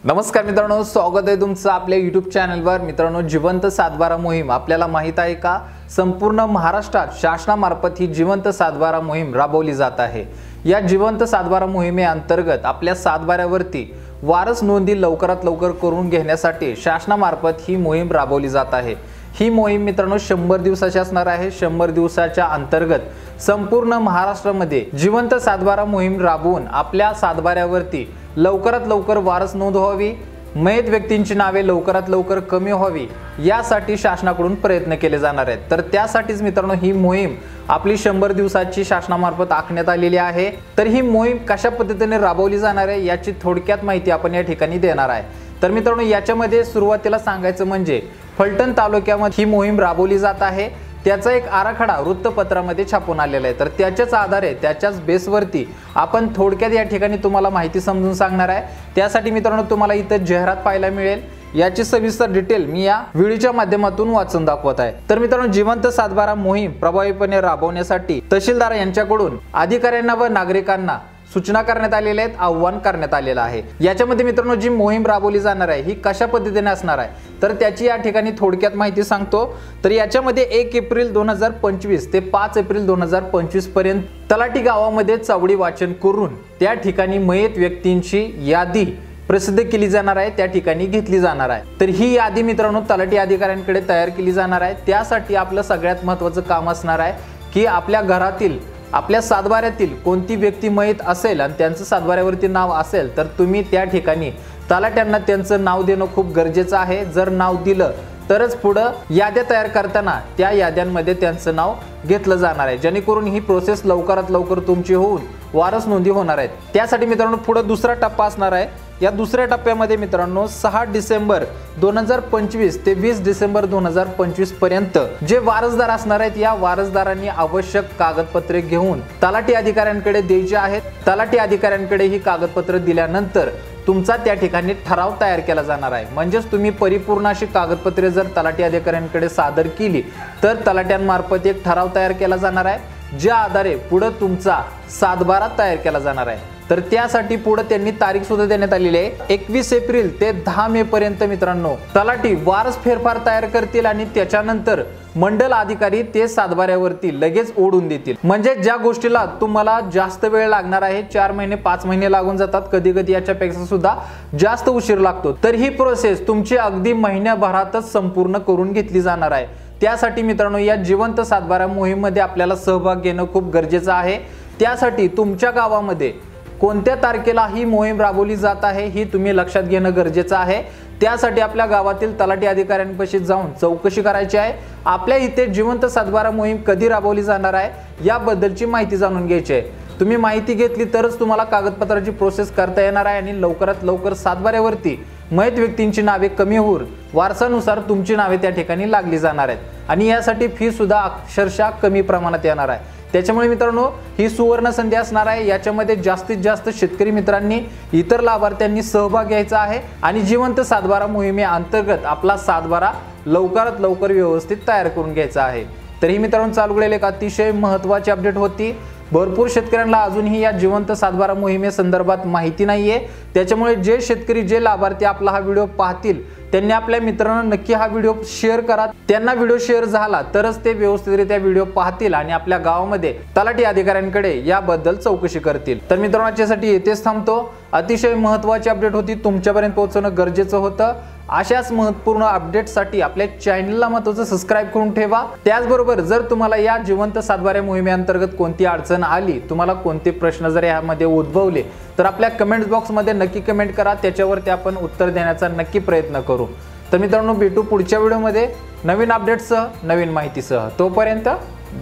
नमस्कार मित्रांनो, स्वागत आहे तुमचं आपल्या YouTube चॅनलवर। मित्रांनो, जिवंत सातबारा मोहीम आपल्याला माहित आहे का? संपूर्ण महाराष्ट्रात शासनामार्फत ही जिवंत सातबारा मोहीम राबवली जात आहे। या जिवंत सातबारा मोहिमेअंतर्गत आपल्या सातबाऱ्यावरती वारस नोंदी लवकरात लवकर करून घेण्यासाठी शासनामार्फत ही मोहीम राबवली जात आहे। ही मोहीम मित्रांनो 100 दिवसाची असणार आहे। 100 दिवसाच्या अंतर्गत संपूर्ण महाराष्ट्रामध्ये जिवंत सातबारा मोहीम राबवून आपल्या सातबाऱ्यावरती लवकरात लवकर वारस नोंद व्हावी, मयत व्यक्तींची नावे लवकरात लवकर कमी व्हावी यासाठी शासनाकडून प्रयत्न केले जाणार आहेत। तर त्यासाठीच मित्रांनो ही मोहीम आपली 100 दिवसाची शासनामार्फत आखण्यात आलेली आहे। तर ही मोहीम कशा पद्धतीने राबवली जाणार आहे याची थोडक्यात माहिती आपण या ठिकाणी देणार आहे। तर मित्रांनो, याच्यामध्ये सुरुवातीला सांगायचं म्हणजे फलटण तालुक्यामध्ये ही मोहीम राबवली जात आहे। त्याचा एक आराखडा वृत्तपत्रामध्ये छापून आलेला आहे। तर त्याच्याच आधारे त्याच्याच बेसवरती आपण थोडक्यात या ठिकाणी तुम्हाला माहिती समजून सांगणार आहे। त्यासाठी मित्रांनो तुम्हाला इथे जाहिरात पाहायला मिळेल, याची सविस्तर डिटेल मी या व्हिडिओच्या माध्यमातून वाचून दाखवत आहे। तर मित्रांनो, जिवंत सातबारा मोहीम प्रभावीपणे राबवण्यासाठी तहसीलदार यांच्याकडून अधिकाऱ्यांना व नागरिकांना सूचना करण्यात आलेल्या आहेत, आव्हान करण्यात आलेलं आहे। याच्यामध्ये मित्रांनो जी मोहीम राबवली जाणार आहे ही कशा पद्धतीने असणार आहे तर त्याची या ठिकाणी थोडक्यात माहिती सांगतो। तर याच्यामध्ये 1 एप्रिल 2025 ते 5 एप्रिल 2025 पर्यंत तलाठी गावामध्ये चौडी वाचन करून त्या ठिकाणी मयत व्यक्तींची यादी प्रसिद्ध केली जाणार आहे, त्या ठिकाणी घेतली जाणार आहे। तर ही यादी मित्रांनो तलाठी अधिकाऱ्यांकडे तयार केली जाणार आहे। त्यासाठी आपलं सगळ्यात महत्त्वाचं काम असणार आहे की आपल्या घरातील आपल्या सातबाऱ्यातील कोणती व्यक्ती मयत असेल आणि त्यांचं सातबाऱ्यावरती नाव असेल तर तुम्ही त्या ठिकाणी तलाट्यांना त्यांचं नाव देणं खूप गरजेचं आहे। जर नाव दिलं तरच पुढं याद्या तयार करताना त्या याद्यांमध्ये त्यांचं नाव घेतलं जाणार आहे, जेणेकरून ही प्रोसेस लवकरात लवकर तुमची होऊन वारस नोंदी होणार आहेत। त्यासाठी मित्रांनो पुढे दुसरा टप्पा असणार आहे। या दुसऱ्या टप्प्यामध्ये मित्रांनो 6 डिसेंबर 2025 ते 20 डिसेंबर 2025 पर्यंत जे वारसदार असणार आहेत या वारसदारांनी आवश्यक कागदपत्रे घेऊन तलाठी अधिकाऱ्यांकडे द्यायची आहेत। तलाठी अधिकाऱ्यांकडे ही कागदपत्रे दिल्यानंतर तुमचा त्या ठिकाणी ठराव तयार केला जाणार आहे। म्हणजेच तुम्ही परिपूर्ण अशी कागदपत्रे जर तलाठी अधिकाऱ्यांकडे सादर केली तर तलाट्यांमार्फत एक ठराव तयार केला जाणार आहे, ज्या आधारे पुढे तुमचा सातबारा तयार केला जाणार आहे। तर त्यासाठी पुढे त्यांनी तारीख सुद्धा देण्यात आलेली आहे, 21 एप्रिल ते 10 मे पर्यंत मित्रांनो तलाठी वारस फेरफार तयार करतील आणि त्याच्यानंतर मंडल अधिकारी ते सातबाऱ्यावरती लगेच ओढून देतील। म्हणजे ज्या गोष्टीला तुम्हाला जास्त वेळ लागणार आहे, 4 महिने 5 महिने लागून जातात, कधी कधी याच्यापेक्षा सुद्धा जास्त उशीर लागतो, तर ही प्रोसेस तुमची अगदी महिन्याभरातच संपूर्ण करून घेतली जाणार आहे। त्यासाठी मित्रांनो या जिवंत सातबारा मोहीममध्ये आपल्याला सहभाग घेणं खूप गरजेचं आहे। त्यासाठी तुमच्या गावामध्ये कोणत्या तारखेला ही मोहीम राबवली जात आहे ही तुम्ही लक्षात घेणं गरजेचं आहे। त्यासाठी आपल्या गावातील तलाठी अधिकाऱ्यांपाशी जाऊन चौकशी करायची आहे। आपल्या इथे जिवंत सातबारा मोहीम कधी राबवली जाणार आहे याबद्दलची माहिती जाणून घ्यायची आहे। तुम्ही माहिती घेतली तरच तुम्हाला कागदपत्राची प्रोसेस करता येणार आहे आणि लवकरात लवकर सातबाऱ्यावरती मयत व्यक्तींची नावे कमी होऊन वारसानुसार तुमची नावे त्या ठिकाणी लागली जाणार आहेत आणि यासाठी फी सुद्धा अक्षरशः कमी प्रमाणात येणार आहे। त्याच्यामुळे मित्रांनो ही सुवर्ण संधी असणार आहे। याच्यामध्ये जास्तीत जास्त शेतकरी मित्रांनी इतर लाभार्थ्यांनी सहभाग घ्यायचा आहे आणि जिवंत सातबारा मोहिमेअंतर्गत आपला सातबारा लवकरात लवकर व्यवस्थित तयार करून घ्यायचा आहे। तर ही मित्रांनो चालू घडलेली एक अतिशय महत्त्वाची अपडेट होती। भरपूर शेतकऱ्यांना अजूनही या जिवंत सातबारा मोहिमेसंदर्भात माहिती नाहीये। त्याच्यामुळे जे शेतकरी जे लाभार्थी आपला हा व्हिडिओ पाहतील त्यांनी आपल्या मित्रांना नक्की हा व्हिडिओ शेअर करा। त्यांना व्हिडिओ शेअर झाला तरच ते व्यवस्थितरित्या व्हिडिओ पाहतील आणि आपल्या गावामध्ये तलाठी अधिकाऱ्यांकडे याबद्दल चौकशी करतील। तर मित्रांनो आजच्यासाठी येथेच थांबतो। अतिशय महत्त्वाची अपडेट होती, तुमच्यापर्यंत पोहोचवणं गरजेचं होतं। अशाच महत्त्वपूर्ण अपडेटसाठी आपल्या चॅनलला महत्त्वाचं सबस्क्राइब करून ठेवा। त्याचबरोबर जर तुम्हाला या जिवंत सातबारा मोहिमेअंतर्गत कोणती अडचण आली, तुम्हाला कोणते प्रश्न जर यामध्ये उद्भवले तर आपल्या कमेंट्स बॉक्समध्ये नक्की कमेंट करा, त्याच्यावरती आपण उत्तर देण्याचा नक्की प्रयत्न करू। तर मित्रांनो भेटू पुढच्या व्हिडिओमध्ये नवीन अपडेट्ससह नवीन माहितीसह। तोपर्यंत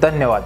धन्यवाद।